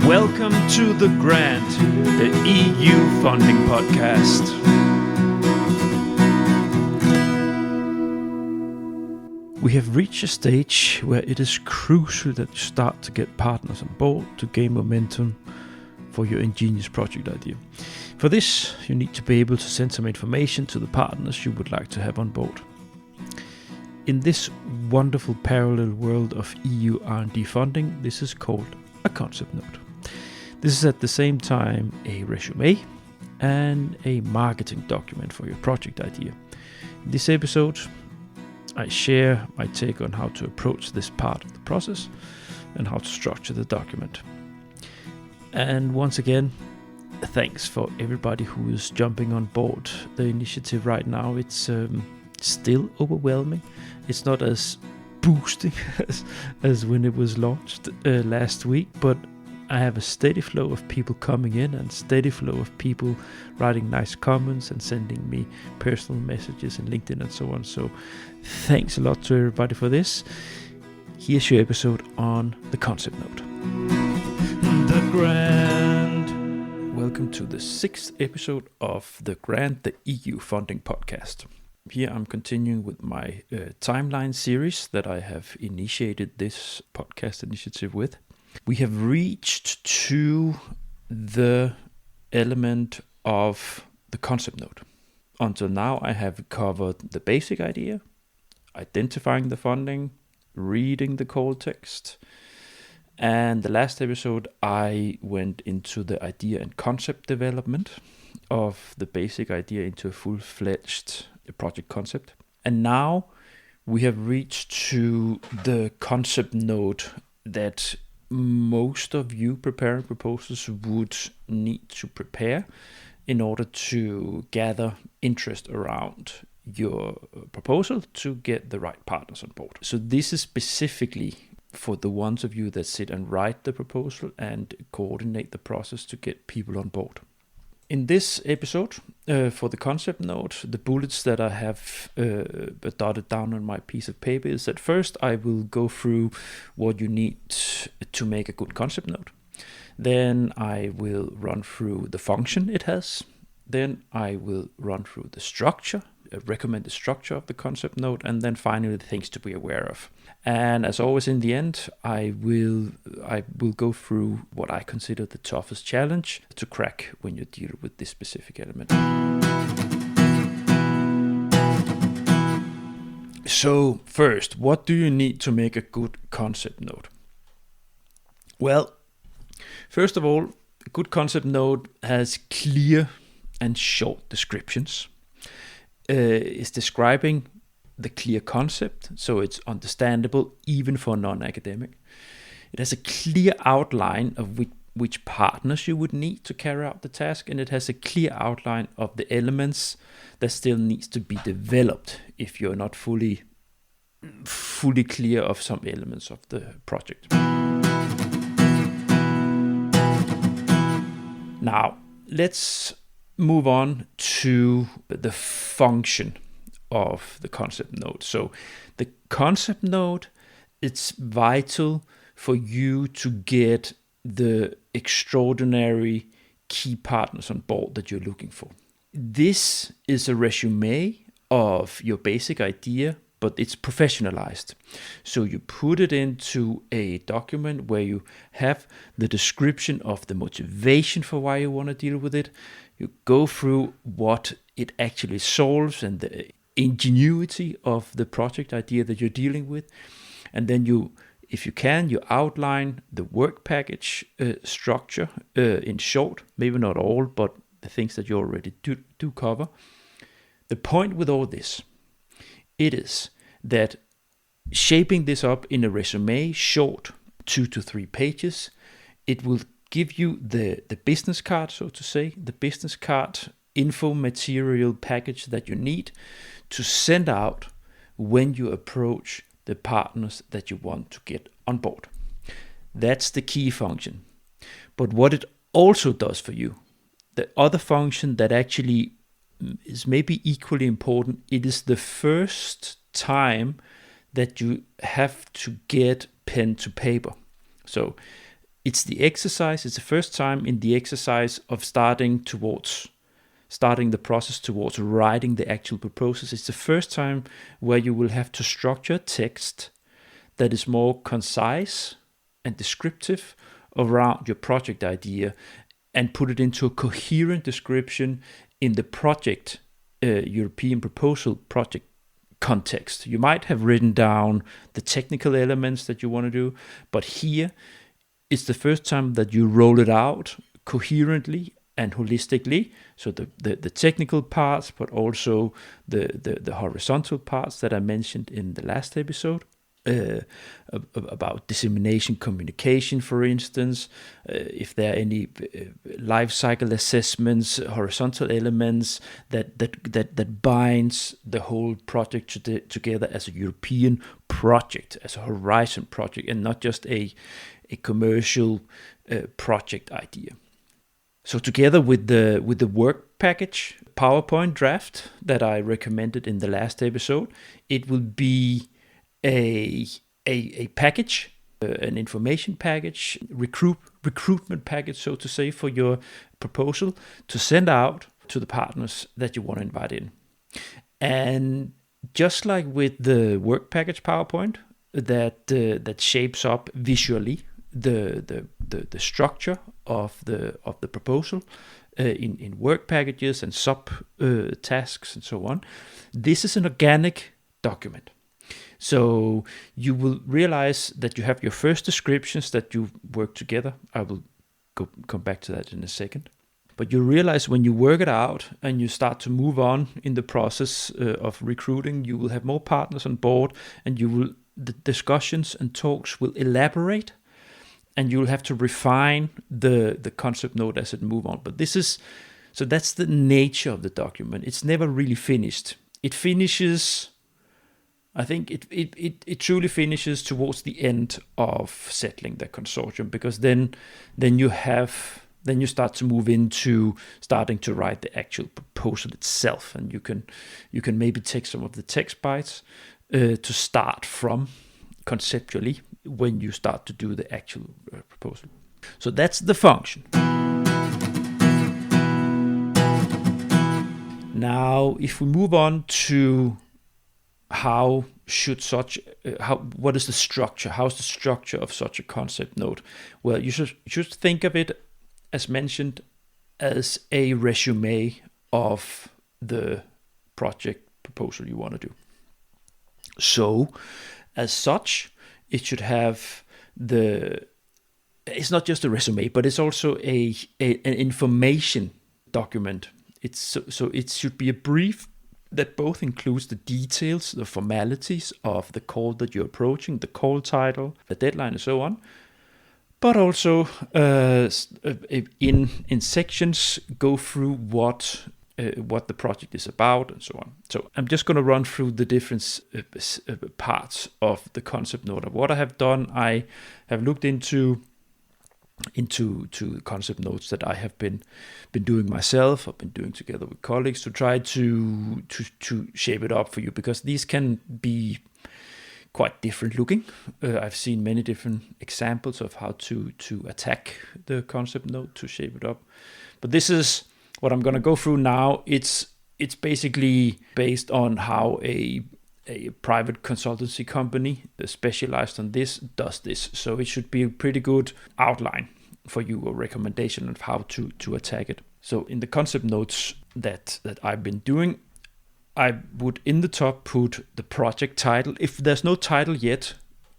Welcome to The Grant, the EU funding podcast. We have reached a stage where it is crucial that you start to get partners on board to gain momentum for your ingenious project idea. For this, you need to be able to send some information to the partners you would like to have on board. In this wonderful parallel world of EU R&D funding, this is called a concept note. This is at the same time a resume and a marketing document for your project idea. In this episode, I share my take on how to approach this part of the process and how to structure the document. And once again, thanks for everybody who is jumping on board the initiative right now. It's still overwhelming. It's not as boosting as when it was launched last week, but I have a steady flow of people coming in and steady flow of people writing nice comments and sending me personal messages in LinkedIn and so on. So thanks a lot to everybody for this. Here's your episode on the concept note. The Grant. Welcome to the 6th episode of The Grant, the EU funding podcast. Here I'm continuing with my timeline series that I have initiated this podcast initiative with. We have reached to the element of the concept note. Until now, I have covered the basic idea, identifying the funding, reading the call text, and the last episode I went into the idea and concept development of the basic idea into a full-fledged project concept. And now we have reached to the concept note that most of you preparing proposals would need to prepare in order to gather interest around your proposal to get the right partners on board. So this is specifically for the ones of you that sit and write the proposal and coordinate the process to get people on board. In this episode, for the concept note, the bullets that I have dotted down on my piece of paper is that first I will go through what you need to make a good concept note. Then I will run through the function it has. Then I will run through the structure, recommend the structure of the concept note, and then finally the things to be aware of. And as always in the end, I will go through what I consider the toughest challenge to crack when you deal with this specific element. So first, what do you need to make a good concept note? Well, first of all, a good concept note has clear and short descriptions. It's describing the clear concept, so it's understandable even for non-academic. It has a clear outline of which partners you would need to carry out the task, and it has a clear outline of the elements that still needs to be developed if you're not fully clear of some elements of the project. Now, let's move on to the function of the concept note. So the concept note, it's vital for you to get the extraordinary key partners on board that you're looking for. This is a resume of your basic idea, but it's professionalized. So you put it into a document where you have the description of the motivation for why you want to deal with it. You go through what it actually solves and the ingenuity of the project idea that you're dealing with. And then you, if you can, you outline the work package structure in short, maybe not all, but the things that you already do cover. The point with all this, it is that shaping this up in a resume, short 2 to 3 pages, it will give you the business card, so to say, the business card info material package that you need to send out when you approach the partners that you want to get on board. That's the key function. But what it also does for you, the other function that actually is maybe equally important, it is the first time that you have to get pen to paper. So it's the first time in the exercise of starting the process towards writing the actual proposals. It's the first time where you will have to structure text that is more concise and descriptive around your project idea and put it into a coherent description in the project, European proposal project context. You might have written down the technical elements that you want to do, but here it's the first time that you roll it out coherently and holistically. So the technical parts, but also the horizontal parts that I mentioned in the last episode. About dissemination communication, for instance, if there are any life cycle assessments, horizontal elements that binds the whole project together as a European project, as a horizon project, and not just a commercial project idea. So together with the work package PowerPoint draft that I recommended in the last episode, it will be a package, an information package, recruitment package, so to say, for your proposal to send out to the partners that you want to invite in. And just like with the work package PowerPoint, that shapes up visually the structure of the proposal in work packages and sub tasks and so on. This is an organic document. So you will realize that you have your first descriptions that you work together. I will come back to that in a second. But you realize when you work it out and you start to move on in the process of recruiting, you will have more partners on board, and the discussions and talks will elaborate, and you will have to refine the concept note as it move on. But that's the nature of the document. It's never really finished. It finishes. I think it truly finishes towards the end of settling the consortium, because then you start to move into starting to write the actual proposal itself, and you can maybe take some of the text bites to start from conceptually when you start to do the actual proposal. So that's the function. Now, if we move on to what is the structure? How's the structure of such a concept note? Well, you should think of it, as mentioned, as a resume of the project proposal you want to do. So, as such, it should have it's not just a resume, but it's also an information document. So it should be a brief that both includes the details, the formalities of the call that you're approaching, the call title, the deadline, and so on, but also in sections go through what the project is about and so on. So I'm just going to run through the different parts of the concept note. What I have done, I have looked into concept notes that I have been doing myself. I've been doing together with colleagues to try to shape it up for you, because these can be quite different looking. I've seen many different examples of how to attack the concept note to shape it up, but this is what I'm going to go through now. It's basically based on how a private consultancy company specialized on this does this. So it should be a pretty good outline for you, a recommendation of how to attack it. So in the concept notes that I've been doing, I would in the top put the project title. If there's no title yet,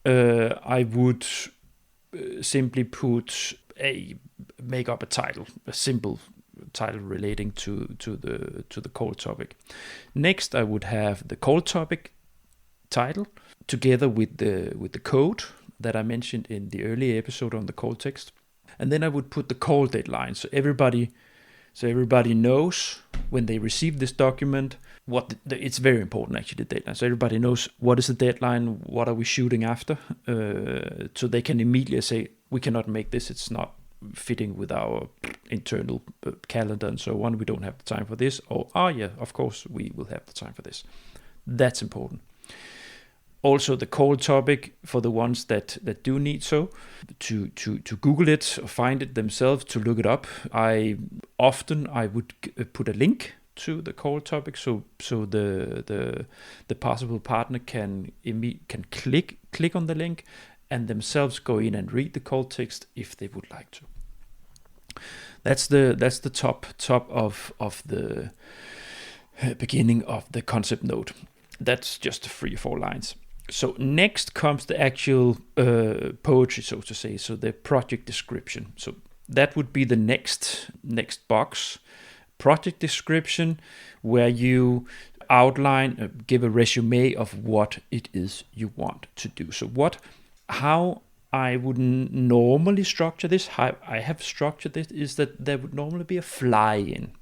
I would simply make up a title, a simple title relating to the call topic. Next, I would have the call topic title together with the code that I mentioned in the earlier episode on the call text, and then I would put the call deadline, so everybody knows when they receive this document what it's very important, actually, the deadline. So everybody knows what is the deadline, what are we shooting after, so they can immediately say, we cannot make this, it's not fitting with our internal calendar and so on, we don't have the time for this, or yeah, of course we will have the time for this. That's important. Also the call topic for the ones that do need so to Google it or find it themselves, to look it up. I would put a link to the call topic so the possible partner can click on the link and themselves go in and read the call text if they would like to. That's the top of the beginning of the concept note. That's just 3 or 4 lines. So next comes the actual poetry, so to say, so the project description. So that would be the next box. Project description, where you outline, give a resume of what it is you want to do. So how I would normally structure this, how I have structured this, is that there would normally be a fly-in.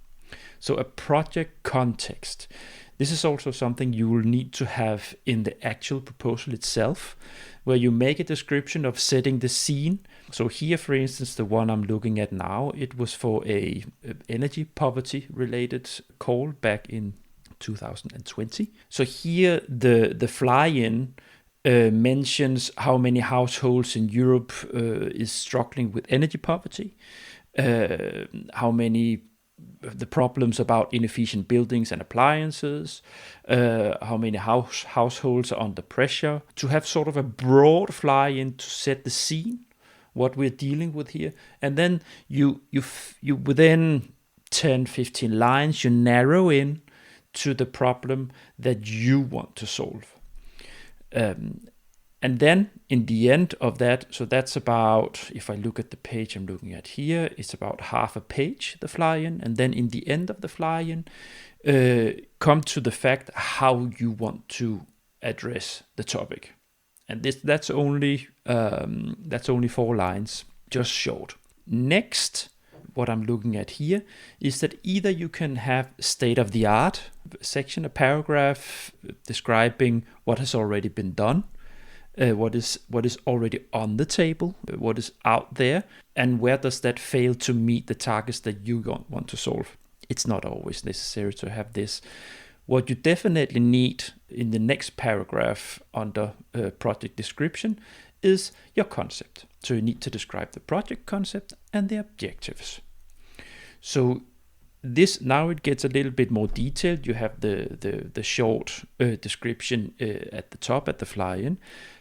So a project context. This is also something you will need to have in the actual proposal itself, where you make a description of setting the scene. So here, for instance, the one I'm looking at now, it was for a energy poverty related call back in 2020. So here the fly-in mentions how many households in Europe is struggling with energy poverty, how many the problems about inefficient buildings and appliances, how many households are under pressure, to have sort of a broad fly-in to set the scene, what we're dealing with here. And then you within 10, 15 lines, you narrow in to the problem that you want to solve. And then in the end of that, so that's about, if I look at the page I'm looking at here, it's about half a page, the fly-in. And then in the end of the fly-in, come to the fact how you want to address the topic. And that's only 4 lines, just short. Next, what I'm looking at here is that either you can have state-of-the-art section, a paragraph describing what has already been done, what is already on the table, what is out there, and where does that fail to meet the targets that you want to solve. It's not always necessary to have this. What you definitely need in the next paragraph under project description is your concept. So you need to describe the project concept and the objectives. So this, now it gets a little bit more detailed. You have the short description at the top, at the fly-in.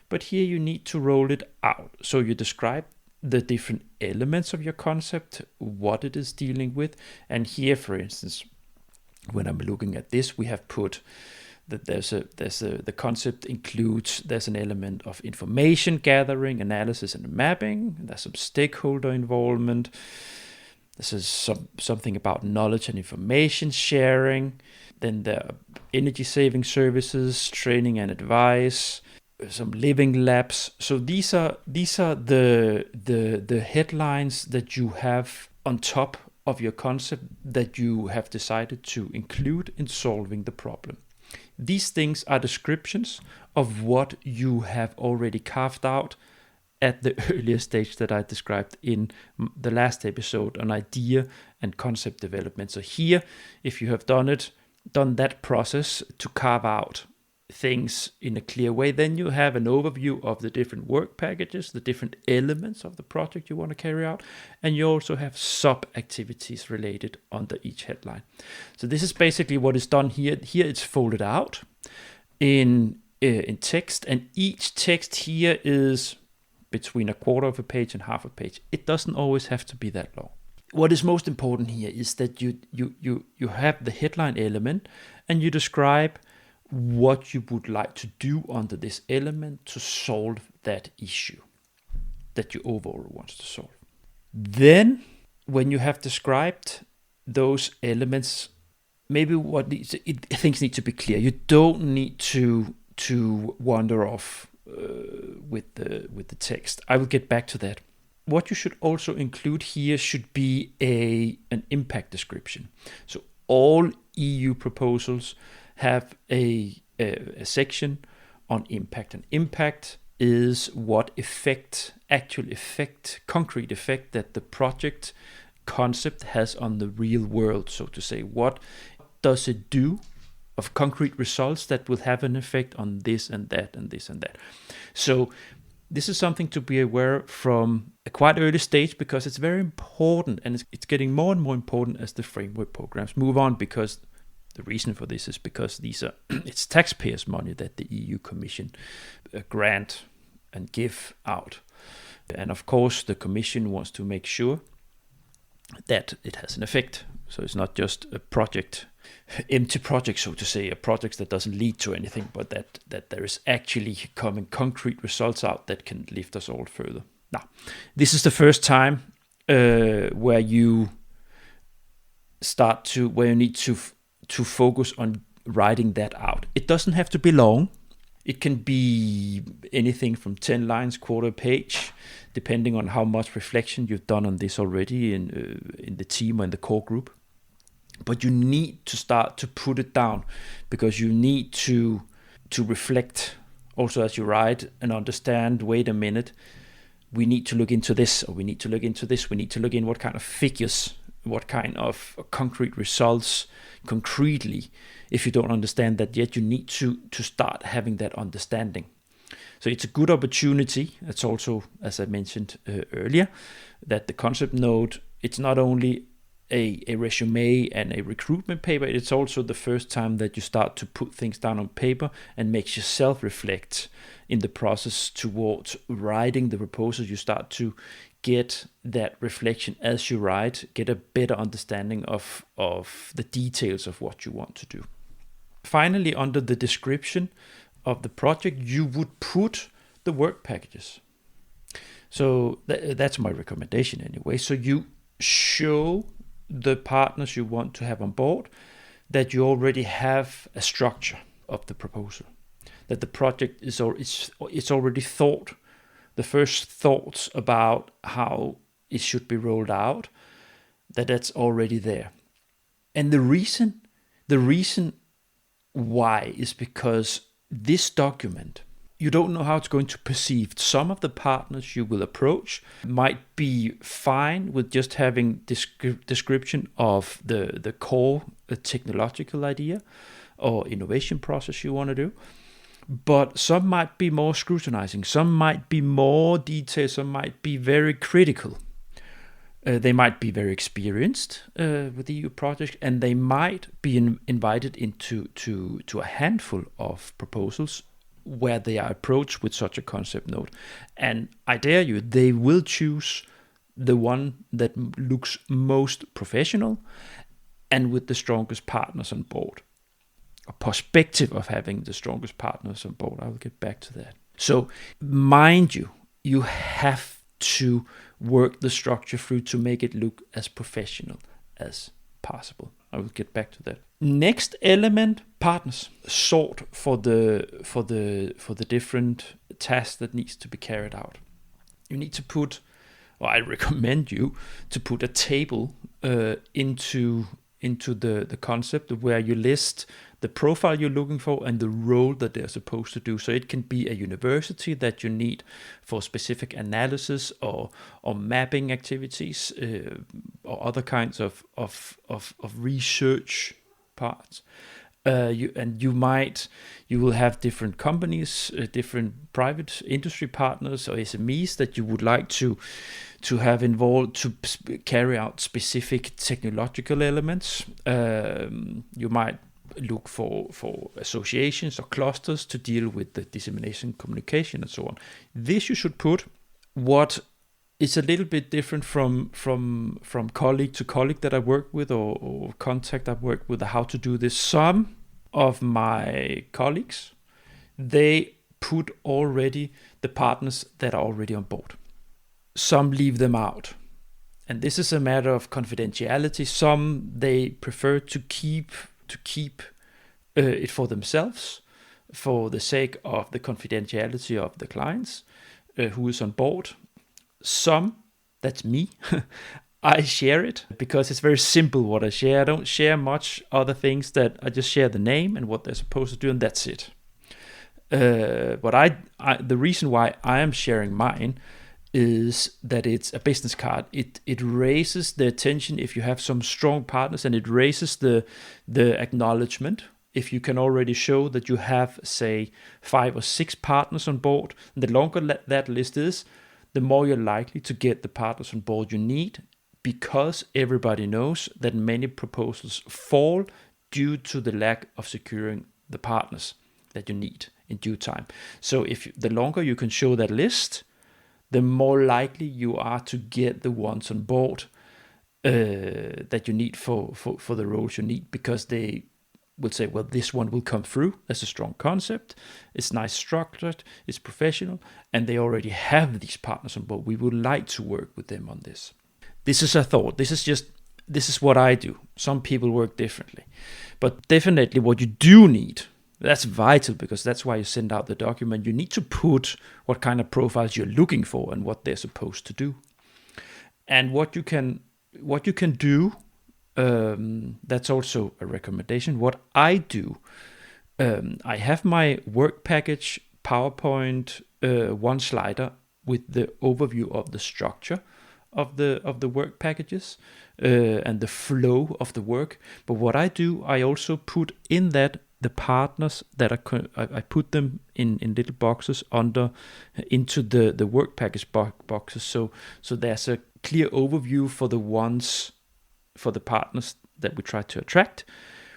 But here you need to roll it out. So you describe the different elements of your concept, what it is dealing with. And here, for instance, when I'm looking at this, we have put that the concept includes, there's an element of information gathering, analysis, and mapping. There's some stakeholder involvement. This is something about knowledge and information sharing. Then there are energy saving services, training and advice, some living labs. So these are the headlines that you have on top of your concept that you have decided to include in solving the problem. These things are descriptions of what you have already carved out at the earlier stage that I described in the last episode on idea and concept development. So here, if you have done that process to carve out things in a clear way, then you have an overview of the different work packages, the different elements of the project you want to carry out, and you also have sub-activities related under each headline. So this is basically what is done here. Here it's folded out in text, and each text here is between a quarter of a page and half a page. It doesn't always have to be that long. What is most important here is that you have the headline element and you describe what you would like to do under this element to solve that issue that you overall want to solve. Then, when you have described those elements, maybe things need to be clear. You don't need to wander off with the text. I will get back to that. What you should also include here should be an impact description. So all EU proposals have a section on impact, and impact is what concrete effect that the project concept has on the real world, so to say. What does it do of concrete results that will have an effect on this and that and this and that. So this is something to be aware of from a quite early stage, because it's very important, and it's getting more and more important as the framework programs move on, because the reason for this is because these are it's taxpayers' money that the EU Commission grant and give out. And of course, the Commission wants to make sure that it has an effect. So it's not just a project, empty project, so to say, a project that doesn't lead to anything, but that there is actually coming concrete results out that can lift us all further. Now, this is the first time where you need to focus on writing that out. It doesn't have to be long. It can be anything from 10 lines, quarter page, depending on how much reflection you've done on this already in the team or in the core group. But you need to start to put it down, because you need to reflect also as you write and understand, wait a minute, we need to look into this, or we need to look into this, we need to look in what kind of figures, what kind of concrete results concretely. If you don't understand that yet, you need to start having that understanding. So it's a good opportunity. It's also, as I mentioned earlier, that the concept note, it's not only a resume and a recruitment paper, it's also the first time that you start to put things down on paper and makes yourself reflect in the process towards writing the proposal. You start to get that reflection as you write, get a better understanding of the details of what you want to do. Finally, under the description of the project, you would put the work packages. So that's my recommendation anyway. So you show the partners you want to have on board that you already have a structure of the proposal, that the project is it's already thought, the first thoughts about how it should be rolled out, that's already there. And the reason why is because this document, you don't know how it's going to perceive. Some of the partners you will approach might be fine with just having description of the core technological idea or innovation process you want to do. But some might be more scrutinizing, some might be more detailed, some might be very critical. They might be very experienced with the EU project, and they might be invited into a handful of proposals where they are approached with such a concept note. And I dare you, they will choose the one that looks most professional and with the strongest partners on board. A perspective of having the strongest partners on board. I will get back to that. So mind you, you have to work the structure through to make it look as professional as possible. I will get back to that. Next element, partners. Sort for the different tasks that needs to be carried out. You need to put, or I recommend you to put a table into the concept where you list the profile you're looking for and the role that they're supposed to do. So it can be a university that you need for specific analysis or mapping activities or other kinds of research parts. You will have different companies, different private industry partners or SMEs that you would like to have involved to carry out specific technological elements. You might look for associations or clusters to deal with the dissemination, communication, and so on. This you should put. What is a little bit different from colleague to colleague that I work with or contact I've worked with, how to do this. Some of my colleagues, they put already the partners that are already on board. Some leave them out. And this is a matter of confidentiality. Some they prefer to keep it for themselves for the sake of the confidentiality of the clients who is on board. Some, that's me, I share it because it's very simple what I share. I don't share much other things, that I just share the name and what they're supposed to do, and that's it. But the reason why I am sharing mine is that it's a business card. It raises the attention if you have some strong partners, and it raises the acknowledgement if you can already show that you have, say, 5 or 6 partners on board, the longer that list is, the more you're likely to get the partners on board you need, because everybody knows that many proposals fall due to the lack of securing the partners that you need in due time. So the longer you can show that list, the more likely you are to get the ones on board that you need for the roles you need, because they will say, well, this one will come through as a strong concept, it's nice structured, it's professional, and they already have these partners on board. We would like to work with them on this. This is a thought. This is what I do. Some people work differently. But definitely what you do need, that's vital, because that's why you send out the document. You need to put what kind of profiles you're looking for and what they're supposed to do. And what you can do, that's also a recommendation. What I do, I have my work package PowerPoint one slider with the overview of the structure of the work packages and the flow of the work. But what I do, I also put in that the partners that I put them in little boxes into the work package boxes. So there's a clear overview for the partners that we try to attract,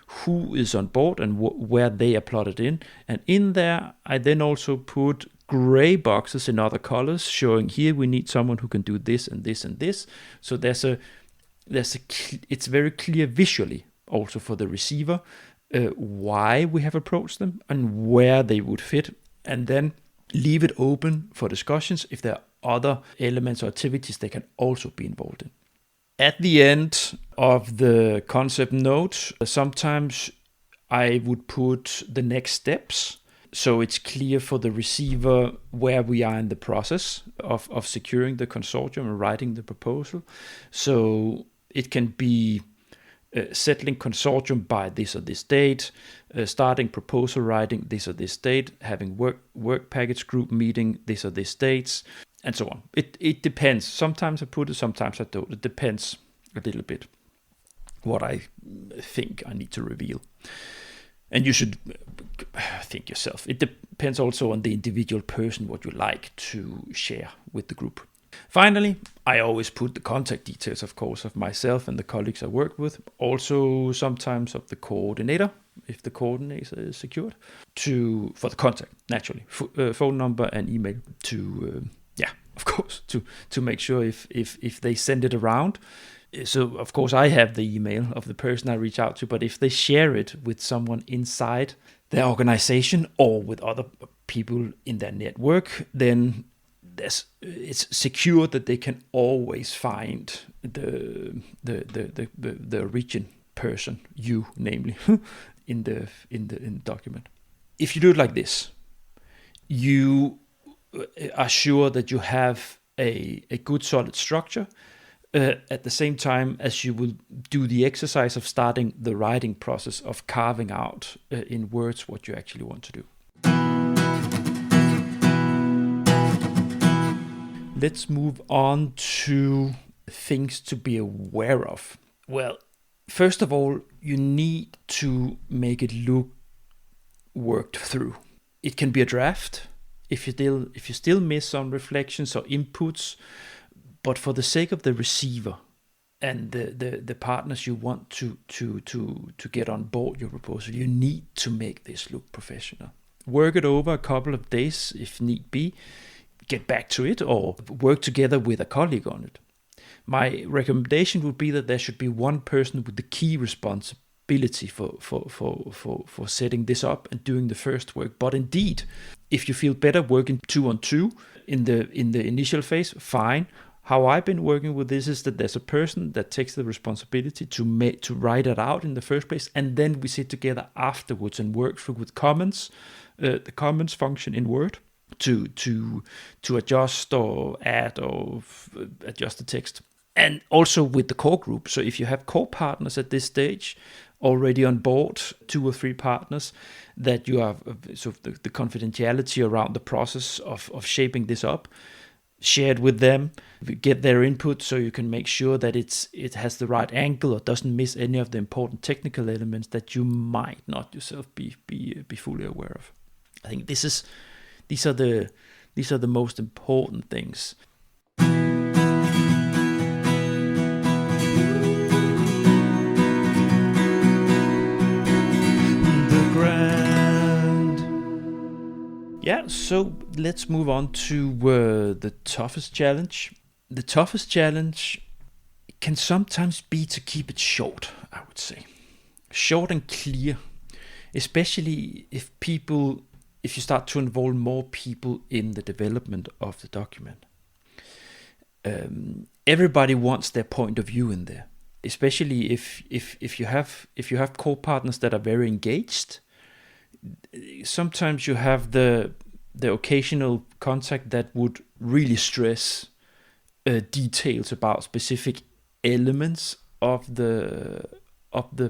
who is on board and where they are plotted in. And in there, I then also put gray boxes in other colors showing here we need someone who can do this and this and this. So it's very clear visually also for the receiver why we have approached them and where they would fit, and then leave it open for discussions if there are other elements or activities they can also be involved in. At the end of the concept note, sometimes I would put the next steps, so it's clear for the receiver where we are in the process of securing the consortium and writing the proposal. So it can be settling consortium by this or this date, starting proposal writing this or this date, having work package group meeting this or this dates, and so on. It depends. Sometimes I put it, sometimes I don't. It depends a little bit what I think I need to reveal. And you should think yourself. It depends also on the individual person, what you like to share with the group. Finally, I always put the contact details, of course, of myself and the colleagues I work with. Also, sometimes of the coordinator, if the coordinator is secured, for the contact, naturally, phone number and email of course, to make sure if they send it around. So, of course, I have the email of the person I reach out to, but if they share it with someone inside their organization or with other people in their network, then it's secure that they can always find the origin person, you namely, in the document. If you do it like this, you are sure that you have a good solid structure at the same time as you will do the exercise of starting the writing process of carving out in words what you actually want to do. Let's move on to things to be aware of. Well, first of all, you need to make it look worked through. It can be a draft if you still miss some reflections or inputs, but for the sake of the receiver and the partners you want to get on board your proposal, you need to make this look professional. Work it over a couple of days if need be. Get back to it or work together with a colleague on it. My recommendation would be that there should be one person with the key responsibility for setting this up and doing the first work. But indeed, if you feel better working 2-on-2 in the initial phase, fine. How I've been working with this is that there's a person that takes the responsibility to write it out in the first place, and then we sit together afterwards and work through with comments, the comments function in Word, to adjust or add or adjust the text. And also with the core group. So if you have core partners at this stage already on board, 2 or 3 partners, that you have sort of the confidentiality around the process of shaping this up, share it with them, get their input, so you can make sure that it has the right angle or doesn't miss any of the important technical elements that you might not yourself be fully aware of. I think these are the most important things. The grand. Yeah, so let's move on to the toughest challenge. The toughest challenge can sometimes be to keep it short, I would say. Short and clear, especially if you start to involve more people in the development of the document. Everybody wants their point of view in there, especially if you have co-partners that are very engaged. Sometimes you have the occasional contact that would really stress details about specific elements of the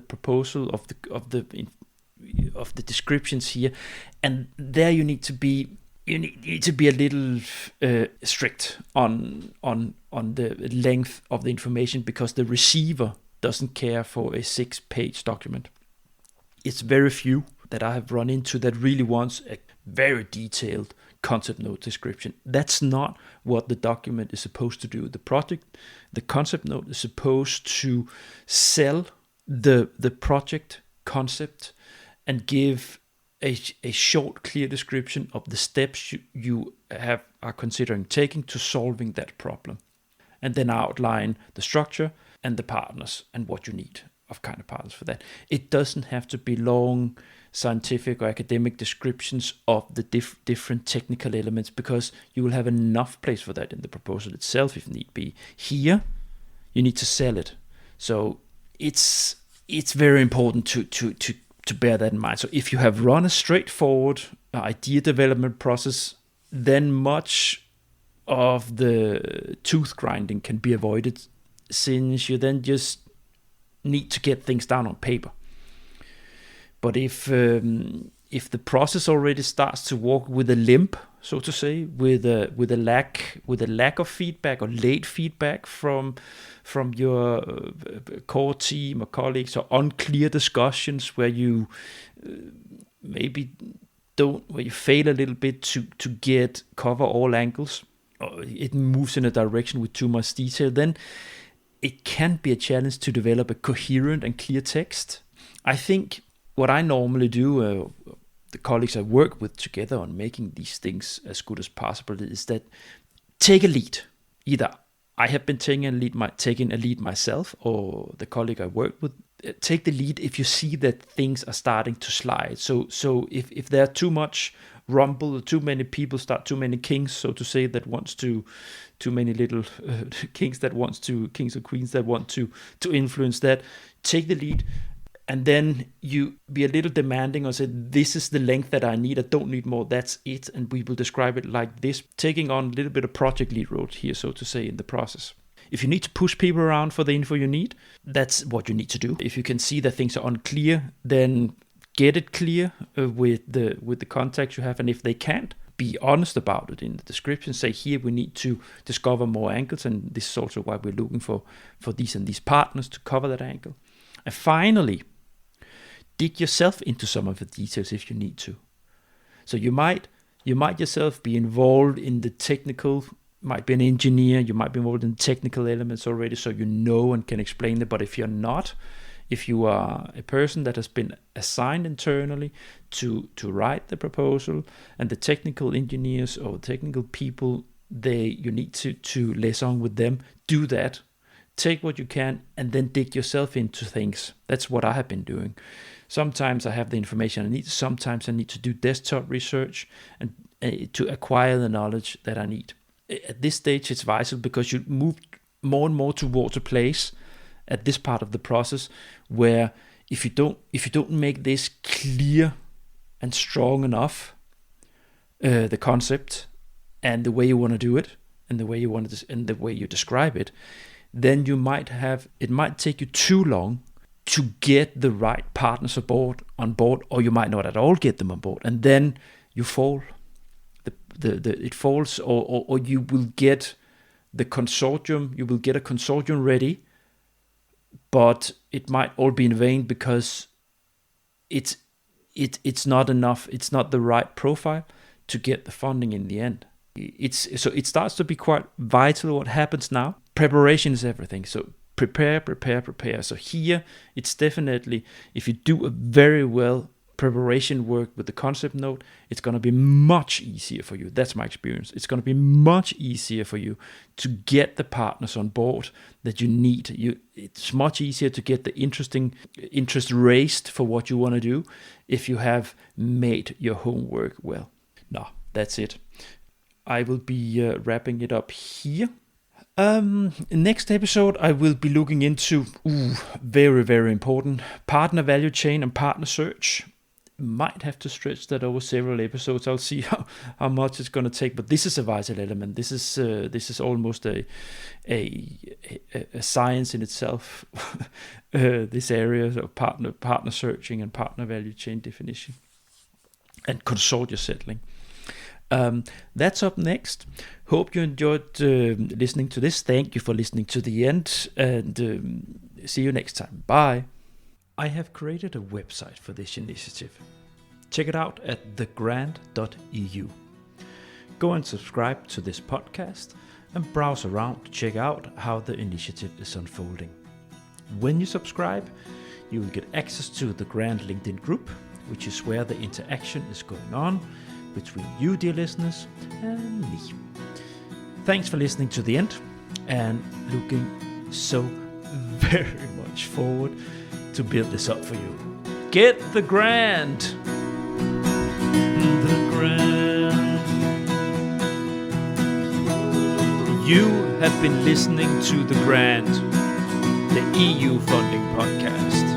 proposal, of the descriptions here, and there you need to be a little strict on the length of the information, because the receiver doesn't care for a 6-page document. It's very few that I have run into that really wants a very detailed concept note description. That's not what the document is supposed to do. The concept note is supposed to sell the project concept and give a short, clear description of the steps you are considering taking to solving that problem, and then outline the structure and the partners and what you need of kind of partners for that. It doesn't have to be long scientific or academic descriptions of the different technical elements, because you will have enough place for that in the proposal itself if need be. Here, you need to sell it. So it's very important to bear that in mind. So if you have run a straightforward idea development process, then much of the tooth grinding can be avoided, since you then just need to get things down on paper. But if the process already starts to walk with a limp, so to say, with a lack of feedback or late feedback from your core team or colleagues, or unclear discussions where you where you fail a little bit to cover all angles, or it moves in a direction with too much detail, then it can be a challenge to develop a coherent and clear text. I think what I normally do, the colleagues I work with together on making these things as good as possible, is that take a lead. Either I have been taking a lead myself, or the colleague I work with, take the lead if you see that things are starting to slide. So if there are too much rumble, too many people start, too many kings, so to say, that wants to, too many little kings or queens that want to influence that, take the lead. And then you be a little demanding, or say, this is the length that I need. I don't need more. That's it. And we will describe it like this. Taking on a little bit of project lead role here, so to say, in the process. If you need to push people around for the info you need, that's what you need to do. If you can see that things are unclear, then get it clear with the contacts you have. And if they can't, be honest about it in the description. Say, here we need to discover more angles, and this is also why we're looking for these and these partners to cover that angle. And finally, dig yourself into some of the details if you need to. So you might yourself be involved in the technical, might be an engineer, you might be involved in technical elements already, so you know and can explain it. But if you're not, if you are a person that has been assigned internally to write the proposal, and the technical engineers or technical people, you need to liaison with them, do that. Take what you can and then dig yourself into things. That's what I have been doing. Sometimes I have the information I need. Sometimes I need to do desktop research and to acquire the knowledge that I need. At this stage, it's vital, because you move more and more towards a place at this part of the process where if you don't make this clear and strong enough, the concept and the way you want to do it and the way you want to and the way you describe it, then it might take you too long to get the right partners on board, or you might not at all get them on board, and then you fall. it falls, or you will get the consortium. You will get a consortium ready, but it might all be in vain because it's not enough. It's not the right profile to get the funding in the end. So it starts to be quite vital what happens now. Preparation is everything. So prepare. So here it's definitely, if you do a very well preparation work with the concept note, it's going to be much easier for you. That's my experience. It's going to be much easier for you to get the partners on board that you need. It's much easier to get the interest raised for what you want to do if you have made your homework well. No, that's it. I will be wrapping it up here. Next episode, I will be looking into very, very important partner value chain and partner search. Might have to stretch that over several episodes. I'll see how much it's going to take. But this is a vital element. This is almost a science in itself. This area of partner searching and partner value chain definition and consortia settling. That's up next. Hope you enjoyed listening to this. Thank you for listening to the end, and see you next time. Bye. I have created a website for this initiative. Check it out at thegrand.eu. Go and subscribe to this podcast and browse around to check out how the initiative is unfolding. When you subscribe, you will get access to the Grand LinkedIn group, which is where the interaction is going on between you, dear listeners, and me. Thanks for listening to the end, and looking so very much forward to build this up for you. Get the Grand! The Grand. You have been listening to The Grand, the EU funding podcast.